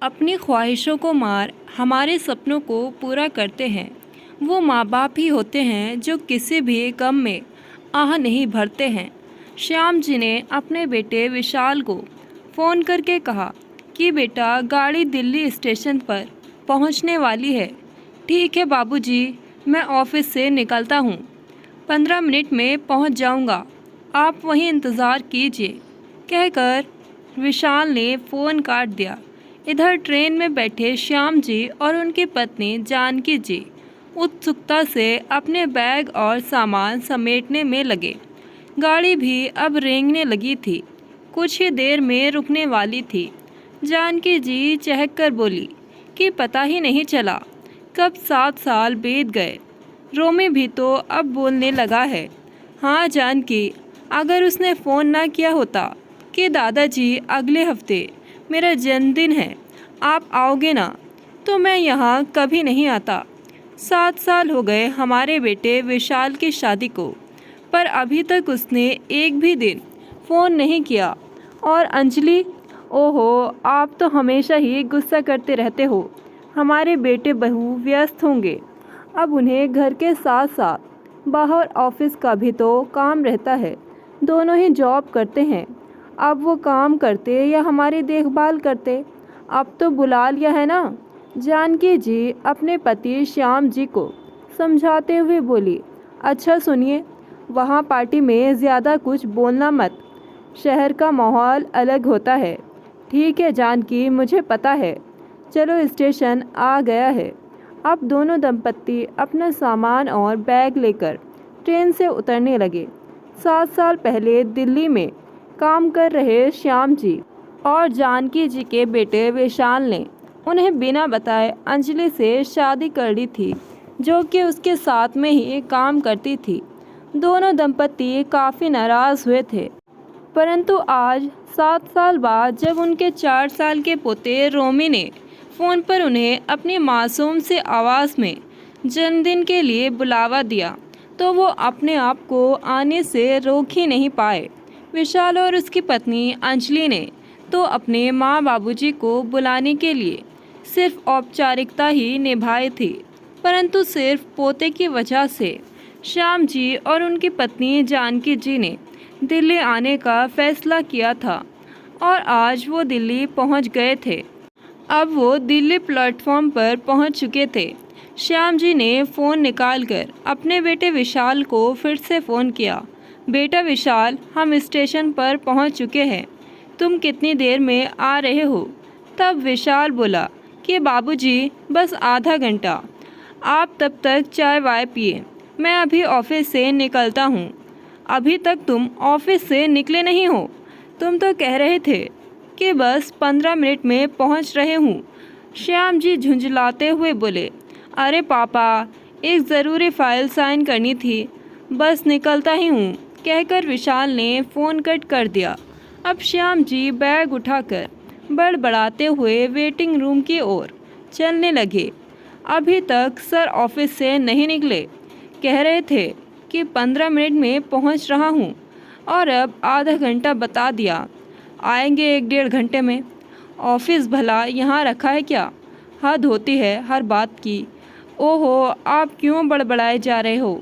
अपनी ख्वाहिशों को मार हमारे सपनों को पूरा करते हैं। वो माँ बाप ही होते हैं जो किसी भी गम में आह नहीं भरते हैं। श्याम जी ने अपने बेटे विशाल को फ़ोन करके कहा कि बेटा गाड़ी दिल्ली स्टेशन पर पहुंचने वाली है। ठीक है बाबूजी, मैं ऑफिस से निकलता हूँ, 15 मिनट में पहुँच जाऊँगा, आप वहीं इंतज़ार कीजिए, कहकर विशाल ने फ़ोन काट दिया। इधर ट्रेन में बैठे श्याम जी और उनकी पत्नी जानकी जी उत्सुकता से अपने बैग और सामान समेटने में लगे। गाड़ी भी अब रेंगने लगी थी, कुछ ही देर में रुकने वाली थी। जानकी जी चहक कर बोली कि पता ही नहीं चला कब 7 साल बीत गए। रोमी भी तो अब बोलने लगा है। हाँ जानकी, अगर उसने फ़ोन ना किया होता कि दादाजी अगले हफ्ते मेरा जन्मदिन है, आप आओगे ना, तो मैं यहाँ कभी नहीं आता। 7 साल हो गए हमारे बेटे विशाल की शादी को, पर अभी तक उसने एक भी दिन फ़ोन नहीं किया। और अंजलि, ओहो, आप तो हमेशा ही गुस्सा करते रहते हो। हमारे बेटे बहू व्यस्त होंगे, अब उन्हें घर के साथ साथ बाहर ऑफिस का भी तो काम रहता है। दोनों ही जॉब करते हैं। अब वो काम करते या हमारी देखभाल करते, अब तो बुला लिया है ना। जानकी जी अपने पति श्याम जी को समझाते हुए बोली। अच्छा सुनिए, वहाँ पार्टी में ज़्यादा कुछ बोलना मत, शहर का माहौल अलग होता है। ठीक है जानकी, मुझे पता है। चलो स्टेशन आ गया है। अब दोनों दंपत्ति अपना सामान और बैग लेकर ट्रेन से उतरने लगे। 7 साल पहले दिल्ली में काम कर रहे श्याम जी और जानकी जी के बेटे विशाल ने उन्हें बिना बताए अंजलि से शादी कर ली थी, जो कि उसके साथ में ही काम करती थी। दोनों दंपत्ति काफ़ी नाराज़ हुए थे, परंतु आज 7 साल बाद जब उनके 4 साल के पोते रोमी ने फ़ोन पर उन्हें अपनी मासूम से आवाज़ में जन्मदिन के लिए बुलावा दिया, तो वो अपने आप को आने से रोक ही नहीं पाए। विशाल और उसकी पत्नी अंजलि ने तो अपने माँ बाबूजी को बुलाने के लिए सिर्फ औपचारिकता ही निभाई थी, परंतु सिर्फ पोते की वजह से श्याम जी और उनकी पत्नी जानकी जी ने दिल्ली आने का फैसला किया था और आज वो दिल्ली पहुंच गए थे। अब वो दिल्ली प्लेटफॉर्म पर पहुंच चुके थे। श्याम जी ने फ़ोन निकालकर अपने बेटे विशाल को फिर से फ़ोन किया। बेटा विशाल, हम स्टेशन पर पहुंच चुके हैं, तुम कितनी देर में आ रहे हो? तब विशाल बोला कि बाबूजी बस आधा घंटा, आप तब तक चाय वाय पिए, मैं अभी ऑफिस से निकलता हूँ। अभी तक तुम ऑफिस से निकले नहीं हो, तुम तो कह रहे थे कि बस 15 मिनट में पहुँच रहे हूँ। श्याम जी झुंझलाते हुए बोले, अरे पापा, एक ज़रूरी फ़ाइल साइन करनी थी, बस निकलता ही हूँ, कहकर विशाल ने फ़ोन कट कर दिया। अब श्याम जी बैग उठाकर बड़बड़ाते हुए वेटिंग रूम की ओर चलने लगे। अभी तक सर ऑफिस से नहीं निकले, कह रहे थे कि 15 मिनट में पहुंच रहा हूं, और अब आधा घंटा बता दिया, आएंगे 1 डेढ़ घंटे में। ऑफिस भला यहाँ रखा है क्या? हद होती है हर बात की। ओहो, आप क्यों बड़बड़ाए जा रहे हो?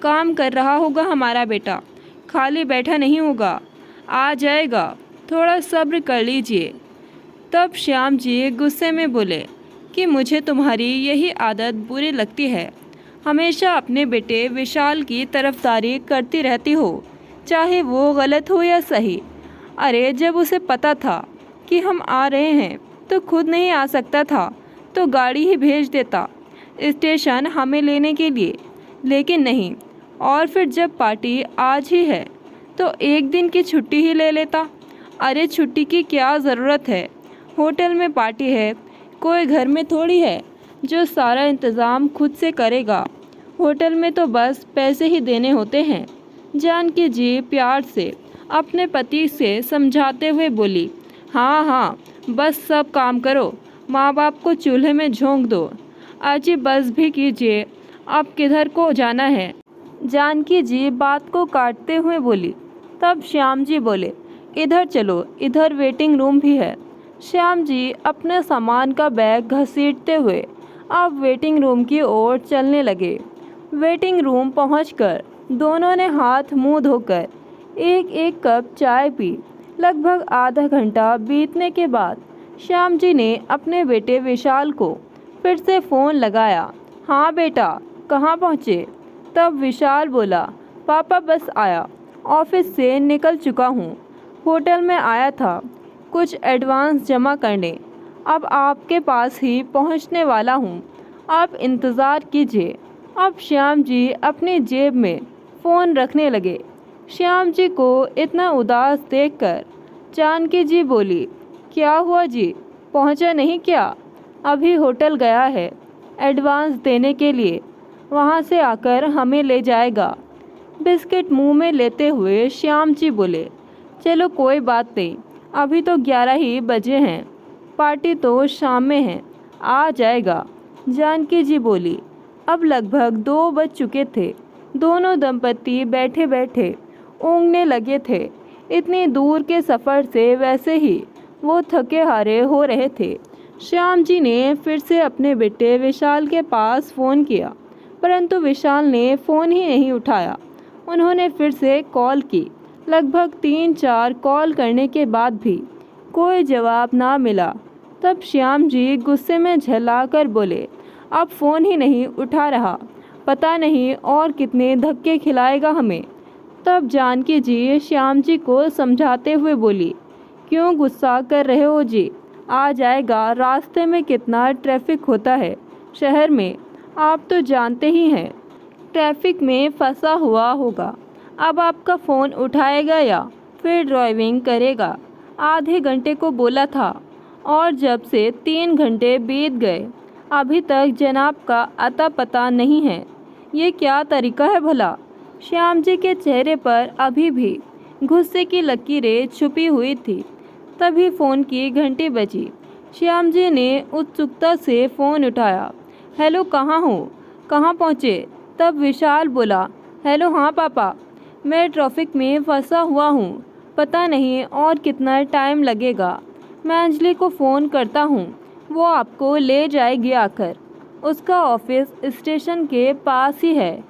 काम कर रहा होगा हमारा बेटा, खाली बैठा नहीं होगा, आ जाएगा, थोड़ा सब्र कर लीजिए। तब श्याम जी गुस्से में बोले कि मुझे तुम्हारी यही आदत बुरी लगती है, हमेशा अपने बेटे विशाल की तरफदारी करती रहती हो, चाहे वो गलत हो या सही। अरे जब उसे पता था कि हम आ रहे हैं तो खुद नहीं आ सकता था, तो गाड़ी ही भेज देता स्टेशन हमें लेने के लिए, लेकिन नहीं। और फिर जब पार्टी आज ही है तो एक दिन की छुट्टी ही ले लेता। अरे छुट्टी की क्या ज़रूरत है, होटल में पार्टी है, कोई घर में थोड़ी है जो सारा इंतज़ाम खुद से करेगा। होटल में तो बस पैसे ही देने होते हैं। जानकी जी प्यार से अपने पति से समझाते हुए बोली, हाँ हाँ, बस सब काम करो, माँ बाप को चूल्हे में झोंक दो। अजी बस भी कीजिए, अब किधर को जाना है? जानकी जी बात को काटते हुए बोली। तब श्याम जी बोले, इधर चलो, इधर वेटिंग रूम भी है, श्याम जी अपने सामान का बैग घसीटते हुए अब वेटिंग रूम की ओर चलने लगे। वेटिंग रूम पहुंचकर दोनों ने हाथ मुंह धोकर एक एक कप चाय पी। लगभग आधा घंटा बीतने के बाद श्याम जी ने अपने बेटे विशाल को फिर से फ़ोन लगाया। हाँ बेटा, कहाँ पहुँचे? तब विशाल बोला, पापा बस आया, ऑफिस से निकल चुका हूँ, होटल में आया था कुछ एडवांस जमा करने, अब आपके पास ही पहुँचने वाला हूँ, आप इंतज़ार कीजिए। अब श्याम जी अपनी जेब में फ़ोन रखने लगे। श्याम जी को इतना उदास देखकर जानकी जी बोली, क्या हुआ जी, पहुँचा नहीं क्या? अभी होटल गया है एडवांस देने के लिए, वहाँ से आकर हमें ले जाएगा। बिस्किट मुंह में लेते हुए श्याम जी बोले, चलो कोई बात नहीं, अभी तो 11 ही बजे हैं, पार्टी तो शाम में है, आ जाएगा। जानकी जी बोली। अब लगभग 2 बज चुके थे। दोनों दंपति बैठे बैठे ऊँघने लगे थे। इतनी दूर के सफ़र से वैसे ही वो थके हारे हो रहे थे। श्याम जी ने फिर से अपने बेटे विशाल के पास फ़ोन किया, परंतु विशाल ने फ़ोन ही नहीं उठाया। उन्होंने फिर से कॉल की। लगभग 3-4 कॉल करने के बाद भी कोई जवाब ना मिला। तब श्याम जी गुस्से में झल्लाकर बोले, अब फ़ोन ही नहीं उठा रहा, पता नहीं और कितने धक्के खिलाएगा हमें। तब जानकी जी श्याम जी को समझाते हुए बोली, क्यों गुस्सा कर रहे हो जी, आ जाएगा, रास्ते में कितना ट्रैफिक होता है शहर में, आप तो जानते ही हैं, ट्रैफिक में फंसा हुआ होगा। अब आपका फ़ोन उठाएगा या फिर ड्राइविंग करेगा? आधे घंटे को बोला था और जब से 3 घंटे बीत गए, अभी तक जनाब का अता पता नहीं है। ये क्या तरीका है भला? श्याम जी के चेहरे पर अभी भी गुस्से की लकीरें छुपी हुई थी। तभी फ़ोन की घंटी बजी। श्याम जी ने उत्सुकता से फ़ोन उठाया। हेलो, कहाँ हो, कहाँ पहुँचे? तब विशाल बोला, हेलो, हाँ पापा, मैं ट्रैफिक में फंसा हुआ हूँ, पता नहीं और कितना टाइम लगेगा। मैं अंजलि को फ़ोन करता हूँ, वो आपको ले जाएगी आकर, उसका ऑफिस स्टेशन के पास ही है।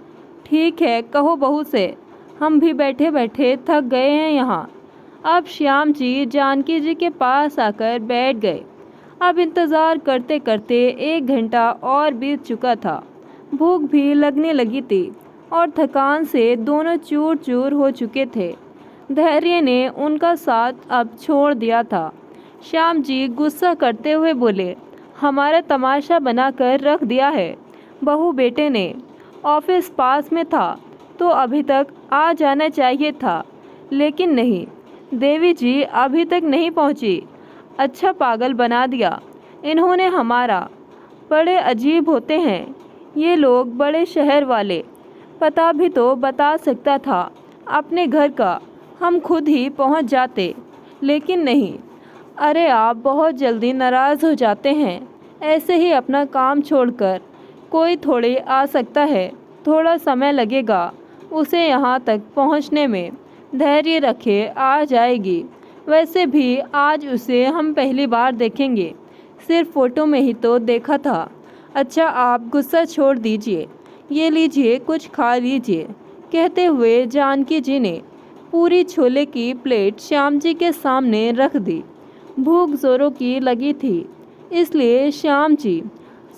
ठीक है, कहो बहू से, हम भी बैठे बैठे थक गए हैं यहाँ। अब श्याम जी जानकी जी के पास आकर बैठ गए। अब इंतज़ार करते करते 1 घंटा और बीत चुका था। भूख भी लगने लगी थी और थकान से दोनों चूर चूर हो चुके थे। धैर्य ने उनका साथ अब छोड़ दिया था। श्याम जी गुस्सा करते हुए बोले, हमारा तमाशा बनाकर रख दिया है। बहू बेटे ने, ऑफिस पास में था तो अभी तक आ जाना चाहिए था, लेकिन नहीं, देवी जी अभी तक नहीं पहुंची। अच्छा पागल बना दिया इन्होंने हमारा। बड़े अजीब होते हैं ये लोग, बड़े शहर वाले। पता भी तो बता सकता था अपने घर का, हम खुद ही पहुंच जाते, लेकिन नहीं। अरे आप बहुत जल्दी नाराज़ हो जाते हैं, ऐसे ही अपना काम छोड़कर कोई थोड़े आ सकता है, थोड़ा समय लगेगा उसे यहाँ तक पहुँचने में। धैर्य रखे, आ जाएगी। वैसे भी आज उसे हम पहली बार देखेंगे, सिर्फ फ़ोटो में ही तो देखा था। अच्छा आप गुस्सा छोड़ दीजिए, ये लीजिए कुछ खा लीजिए। कहते हुए जानकी जी ने पूरी छोले की प्लेट श्याम जी के सामने रख दी। भूख ज़ोरों की लगी थी, इसलिए श्याम जी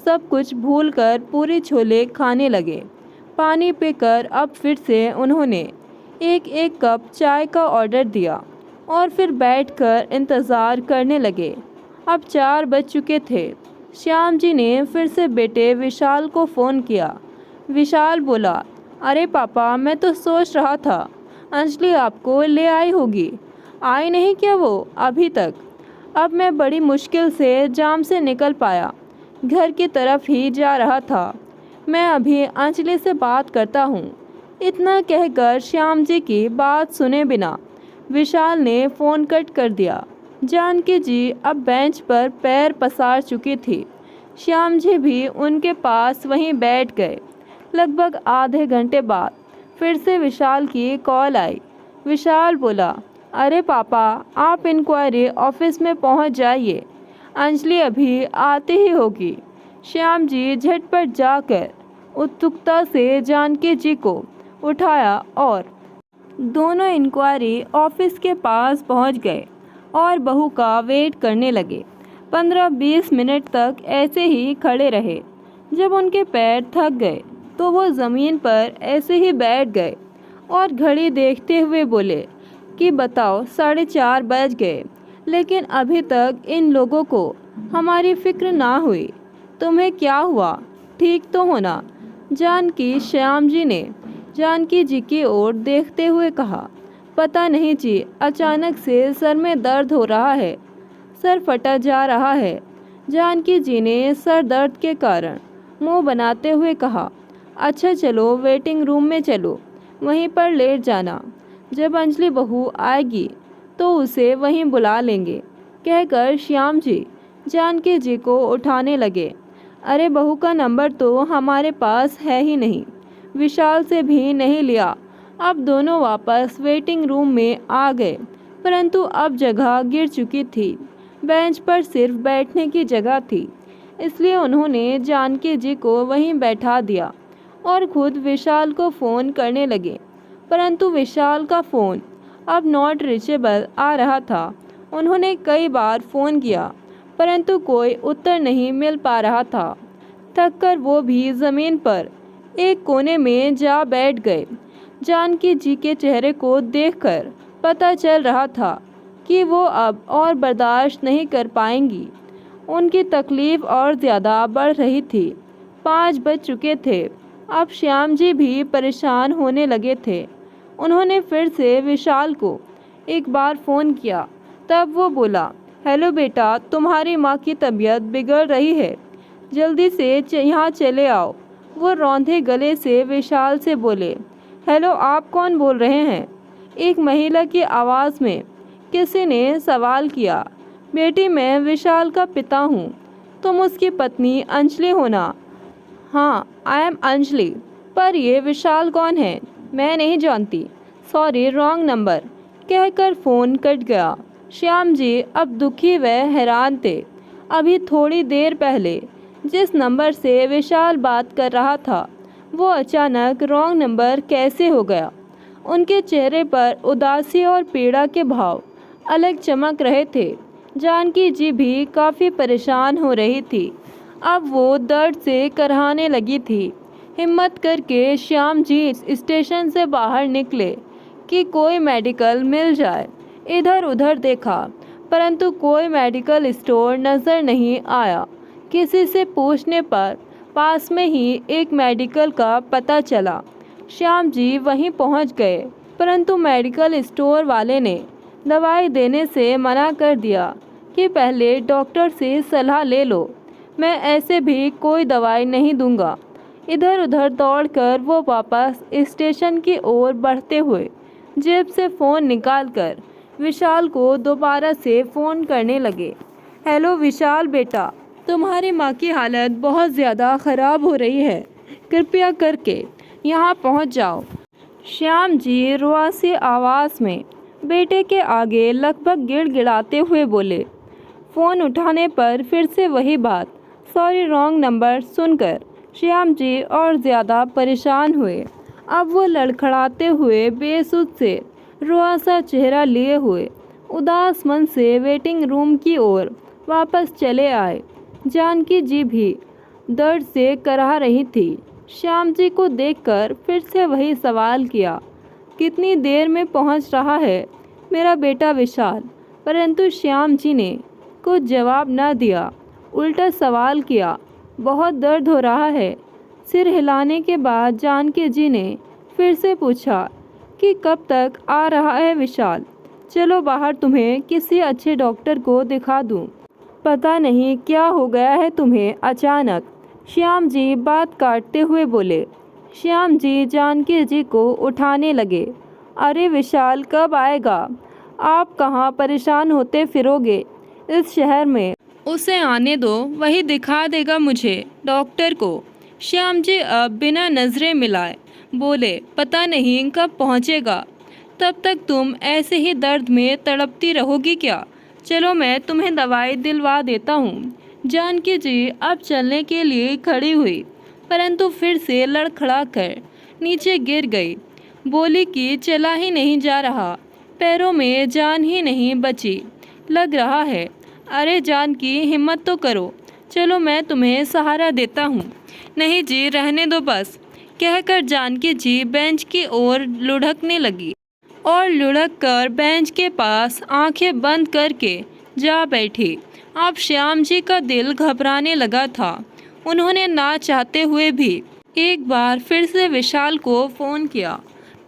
सब कुछ भूलकर पूरी छोले खाने लगे। पानी पीकर अब फिर से उन्होंने एक एक कप चाय का ऑर्डर दिया और फिर बैठकर इंतज़ार करने लगे। अब 4 बज चुके थे। श्याम जी ने फिर से बेटे विशाल को फ़ोन किया। विशाल बोला, अरे पापा, मैं तो सोच रहा था अंजलि आपको ले आई होगी, आई नहीं क्या वो अभी तक? अब मैं बड़ी मुश्किल से जाम से निकल पाया, घर की तरफ ही जा रहा था। मैं अभी अंजलि से बात करता हूँ। इतना कहकर श्याम जी की बात सुने बिना विशाल ने फ़ोन कट कर दिया। जानकी जी अब बेंच पर पैर पसार चुकी थी। श्याम जी भी उनके पास वहीं बैठ गए। लगभग आधे घंटे बाद फिर से विशाल की कॉल आई। विशाल बोला, अरे पापा, आप इंक्वायरी ऑफिस में पहुंच जाइए, अंजलि अभी आती ही होगी। श्याम जी झटपट जाकर उत्सुकता से जानकी जी को उठाया और दोनों इंक्वायरी ऑफिस के पास पहुंच गए और बहू का वेट करने लगे। 15-20 मिनट तक ऐसे ही खड़े रहे। जब उनके पैर थक गए तो वो ज़मीन पर ऐसे ही बैठ गए और घड़ी देखते हुए बोले कि बताओ 4:30 बज गए, लेकिन अभी तक इन लोगों को हमारी फिक्र ना हुई। तुम्हें क्या हुआ, ठीक तो हो ना? जानकी श्याम जी ने जानकी जी की ओर देखते हुए कहा, पता नहीं जी, अचानक से सर में दर्द हो रहा है, सर फटा जा रहा है। जानकी जी ने सर दर्द के कारण मुंह बनाते हुए कहा, अच्छा चलो वेटिंग रूम में चलो, वहीं पर लेट जाना। जब अंजलि बहू आएगी तो उसे वहीं बुला लेंगे, कहकर श्याम जी जानकी जी को उठाने लगे। अरे बहू का नंबर तो हमारे पास है ही नहीं, विशाल से भी नहीं लिया। अब दोनों वापस वेटिंग रूम में आ गए, परंतु अब जगह गिर चुकी थी। बेंच पर सिर्फ बैठने की जगह थी, इसलिए उन्होंने जानकी जी को वहीं बैठा दिया और खुद विशाल को फ़ोन करने लगे, परंतु विशाल का फ़ोन अब नॉट रीचेबल आ रहा था। उन्होंने कई बार फ़ोन किया, परंतु कोई उत्तर नहीं मिल पा रहा था। थककर वो भी ज़मीन पर एक कोने में जा बैठ गए। जानकी जी के चेहरे को देखकर पता चल रहा था कि वो अब और बर्दाश्त नहीं कर पाएंगी। उनकी तकलीफ़ और ज़्यादा बढ़ रही थी। 5 बज चुके थे। अब श्याम जी भी परेशान होने लगे थे। उन्होंने फिर से विशाल को एक बार फ़ोन किया। तब वो बोला, हेलो बेटा, तुम्हारी माँ की तबीयत बिगड़ रही है, जल्दी से यहाँ चले आओ। वो रौंदे गले से विशाल से बोले, हेलो, आप कौन बोल रहे हैं? एक महिला की आवाज़ में किसी ने सवाल किया। बेटी, मैं विशाल का पिता हूँ, तुम उसकी पत्नी अंजलि हो ना? हाँ, आई एम अंजलि। पर ये विशाल कौन है? मैं नहीं जानती, सॉरी, रॉन्ग नंबर, कहकर फ़ोन कट गया। श्याम जी अब दुखी व हैरान थे। अभी थोड़ी देर पहले जिस नंबर से विशाल बात कर रहा था, वो अचानक रॉन्ग नंबर कैसे हो गया? उनके चेहरे पर उदासी और पीड़ा के भाव अलग चमक रहे थे। जानकी जी भी काफ़ी परेशान हो रही थी। अब वो दर्द से कराहने लगी थी। हिम्मत करके श्याम जी स्टेशन से बाहर निकले कि कोई मेडिकल मिल जाए। इधर उधर देखा, परंतु कोई मेडिकल स्टोर नज़र नहीं आया। किसी से पूछने पर पास में ही एक मेडिकल का पता चला। श्याम जी वहीं पहुंच गए, परंतु मेडिकल स्टोर वाले ने दवाई देने से मना कर दिया कि पहले डॉक्टर से सलाह ले लो, मैं ऐसे भी कोई दवाई नहीं दूंगा। इधर उधर दौड़कर वो वापस स्टेशन की ओर बढ़ते हुए जेब से फ़ोन निकालकर विशाल को दोबारा से फ़ोन करने लगे। हेलो विशाल बेटा, तुम्हारी माँ की हालत बहुत ज़्यादा ख़राब हो रही है, कृपया करके यहाँ पहुँच जाओ। श्याम जी रुआसी आवाज़ में बेटे के आगे लगभग गिड़गिड़ाते हुए बोले। फ़ोन उठाने पर फिर से वही बात, सॉरी, रॉन्ग नंबर सुनकर श्याम जी और ज़्यादा परेशान हुए। अब वो लड़खड़ाते हुए बेसुध से रुआसा चेहरा लिए हुए उदास मन से वेटिंग रूम की ओर वापस चले आए। जानकी जी भी दर्द से कराह रही थी। श्याम जी को देखकर फिर से वही सवाल किया, कितनी देर में पहुंच रहा है मेरा बेटा विशाल? परंतु श्याम जी ने कुछ जवाब न दिया, उल्टा सवाल किया, बहुत दर्द हो रहा है? सिर हिलाने के बाद जानकी जी ने फिर से पूछा कि कब तक आ रहा है विशाल? चलो बाहर, तुम्हें किसी अच्छे डॉक्टर को दिखा दूं। पता नहीं क्या हो गया है तुम्हें अचानक, श्याम जी बात काटते हुए बोले। श्याम जी जानकी जी को उठाने लगे। अरे विशाल कब आएगा? आप कहाँ परेशान होते फिरोगे इस शहर में? उसे आने दो, वही दिखा देगा मुझे डॉक्टर को। श्याम जी अब बिना नज़रें मिलाए बोले, पता नहीं कब पहुँचेगा। तब तक तुम ऐसे ही दर्द में तड़पती रहोगी क्या? चलो मैं तुम्हें दवाई दिलवा देता हूँ। जानकी जी अब चलने के लिए खड़ी हुई, परंतु फिर से लड़खड़ा कर नीचे गिर गई। बोली कि चला ही नहीं जा रहा, पैरों में जान ही नहीं बची लग रहा है। अरे जानकी, हिम्मत तो करो, चलो मैं तुम्हें सहारा देता हूँ। नहीं जी, रहने दो बस, कहकर जानकी जी बेंच की ओर लुढ़कने लगी और लुढ़क कर बेंच के पास आंखें बंद करके जा बैठी। अब श्याम जी का दिल घबराने लगा था। उन्होंने ना चाहते हुए भी एक बार फिर से विशाल को फ़ोन किया,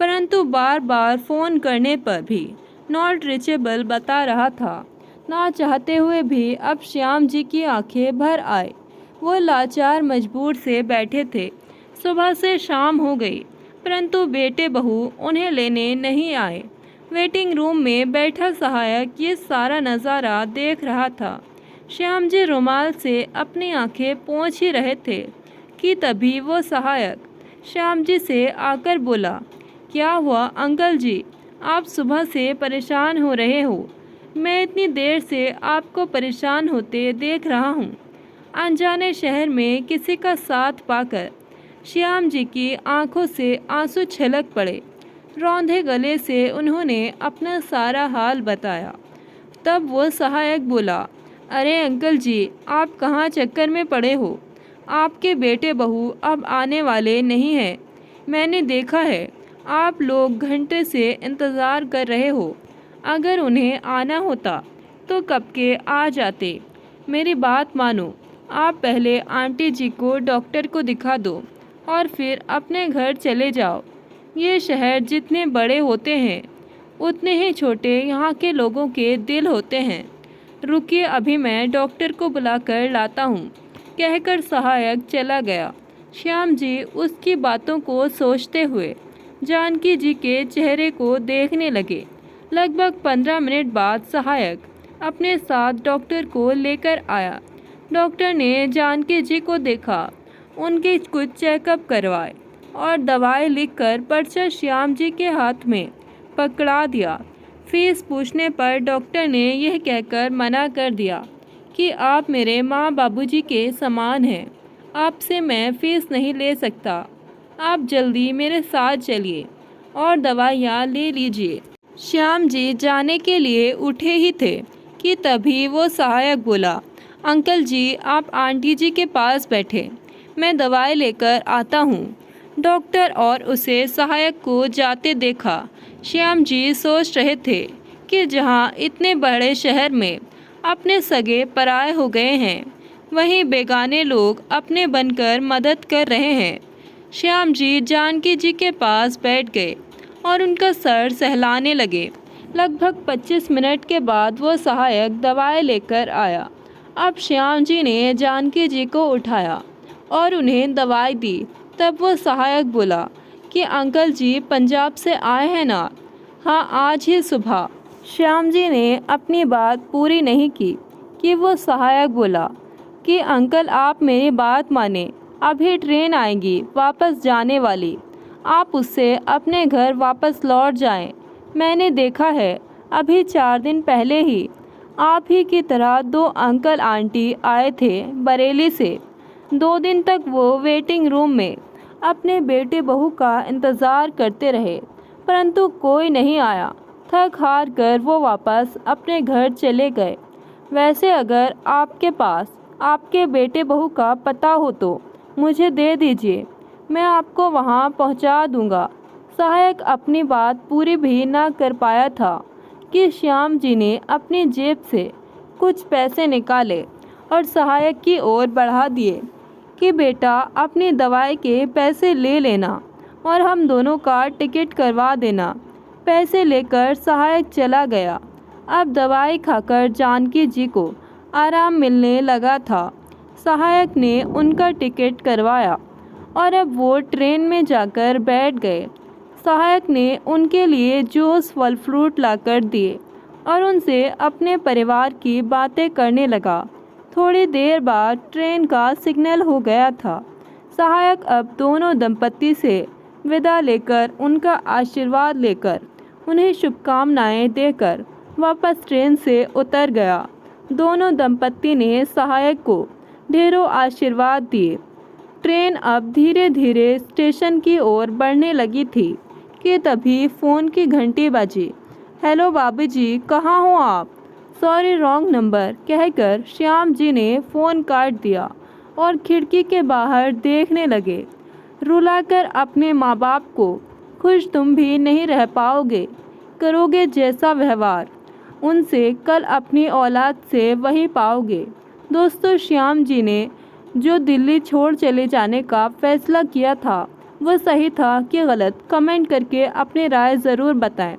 परंतु बार बार फ़ोन करने पर भी नॉट रीचेबल बता रहा था। ना चाहते हुए भी अब श्याम जी की आंखें भर आए। वो लाचार मजबूर से बैठे थे। सुबह से शाम हो गई, परंतु बेटे बहू उन्हें लेने नहीं आए। वेटिंग रूम में बैठा सहायक ये सारा नज़ारा देख रहा था। श्याम जी रुमाल से अपनी आंखें पोंछ ही रहे थे कि तभी वो सहायक श्याम जी से आकर बोला, क्या हुआ अंकल जी, आप सुबह से परेशान हो रहे हो? मैं इतनी देर से आपको परेशान होते देख रहा हूँ। अनजाने शहर में किसी का साथ पाकर श्याम जी की आंखों से आंसू छलक पड़े। रौंदे गले से उन्होंने अपना सारा हाल बताया। तब वो सहायक बोला, अरे अंकल जी, आप कहाँ चक्कर में पड़े हो? आपके बेटे बहू अब आने वाले नहीं हैं। मैंने देखा है, आप लोग घंटे से इंतज़ार कर रहे हो। अगर उन्हें आना होता तो कब के आ जाते। मेरी बात मानो, आप पहले आंटी जी को डॉक्टर को दिखा दो और फिर अपने घर चले जाओ। ये शहर जितने बड़े होते हैं उतने ही छोटे यहाँ के लोगों के दिल होते हैं। रुकिए, अभी मैं डॉक्टर को बुलाकर लाता हूँ, कहकर सहायक चला गया। श्याम जी उसकी बातों को सोचते हुए जानकी जी के चेहरे को देखने लगे। लगभग 15 मिनट बाद सहायक अपने साथ डॉक्टर को लेकर आया। डॉक्टर ने जानकी जी को देखा, उनके कुछ चेकअप करवाए और दवाई लिखकर पर्चा श्याम जी के हाथ में पकड़ा दिया। फीस पूछने पर डॉक्टर ने यह कहकर मना कर दिया कि आप मेरे माँ बाबूजी के समान हैं, आपसे मैं फ़ीस नहीं ले सकता। आप जल्दी मेरे साथ चलिए और दवाइयाँ ले लीजिए। श्याम जी जाने के लिए उठे ही थे कि तभी वो सहायक बोला, अंकल जी आप आंटी जी के पास बैठे, मैं दवाई लेकर आता हूँ। डॉक्टर और उसे सहायक को जाते देखा। श्याम जी सोच रहे थे कि जहाँ इतने बड़े शहर में अपने सगे पराये हो गए हैं, वहीं बेगाने लोग अपने बनकर मदद कर रहे हैं। श्याम जी जानकी जी के पास बैठ गए और उनका सर सहलाने लगे। लगभग 25 मिनट के बाद वो सहायक दवाई लेकर आया। अब श्याम जी ने जानकी जी को उठाया और उन्हें दवाई दी। तब वो सहायक बोला कि अंकल जी पंजाब से आए हैं ना? हाँ, आज ही सुबह। श्याम जी ने अपनी बात पूरी नहीं की कि वो सहायक बोला कि अंकल आप मेरी बात माने, अभी ट्रेन आएगी वापस जाने वाली, आप उससे अपने घर वापस लौट जाएं। मैंने देखा है, अभी 4 दिन पहले ही आप ही की तरह 2 अंकल आंटी आए थे बरेली से। 2 दिन तक वो वेटिंग रूम में अपने बेटे बहू का इंतज़ार करते रहे, परंतु कोई नहीं आया। थक हार कर वो वापस अपने घर चले गए। वैसे अगर आपके पास आपके बेटे बहू का पता हो तो मुझे दे दीजिए, मैं आपको वहाँ पहुँचा दूँगा। सहायक अपनी बात पूरी भी ना कर पाया था कि श्याम जी ने अपनी जेब से कुछ पैसे निकाले और सहायक की ओर बढ़ा दिए कि बेटा अपनी दवाई के पैसे ले लेना और हम दोनों का टिकट करवा देना। पैसे लेकर सहायक चला गया। अब दवाई खाकर जानकी जी को आराम मिलने लगा था। सहायक ने उनका टिकट करवाया और अब वो ट्रेन में जाकर बैठ गए। सहायक ने उनके लिए जूस फल फ्रूट लाकर दिए और उनसे अपने परिवार की बातें करने लगा। थोड़ी देर बाद ट्रेन का सिग्नल हो गया था। सहायक अब दोनों दंपत्ति से विदा लेकर उनका आशीर्वाद लेकर उन्हें शुभकामनाएं देकर वापस ट्रेन से उतर गया। दोनों दंपत्ति ने सहायक को ढेरों आशीर्वाद दिए। ट्रेन अब धीरे धीरे स्टेशन की ओर बढ़ने लगी थी कि तभी फ़ोन की घंटी बजी। हेलो बाबूजी, कहाँ हो आप? सॉरी, रॉन्ग नंबर, कहकर श्याम जी ने फ़ोन काट दिया और खिड़की के बाहर देखने लगे। रुलाकर अपने माँ बाप को खुश तुम भी नहीं रह पाओगे, करोगे जैसा व्यवहार उनसे कल अपनी औलाद से वही पाओगे। दोस्तों, श्याम जी ने जो दिल्ली छोड़ चले जाने का फैसला किया था वो सही था कि गलत, कमेंट करके अपनी राय ज़रूर बताएं।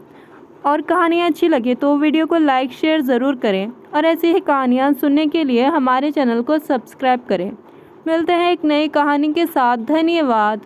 और कहानियाँ अच्छी लगे तो वीडियो को लाइक शेयर ज़रूर करें और ऐसी ही कहानियाँ सुनने के लिए हमारे चैनल को सब्सक्राइब करें। मिलते हैं एक नई कहानी के साथ। धन्यवाद।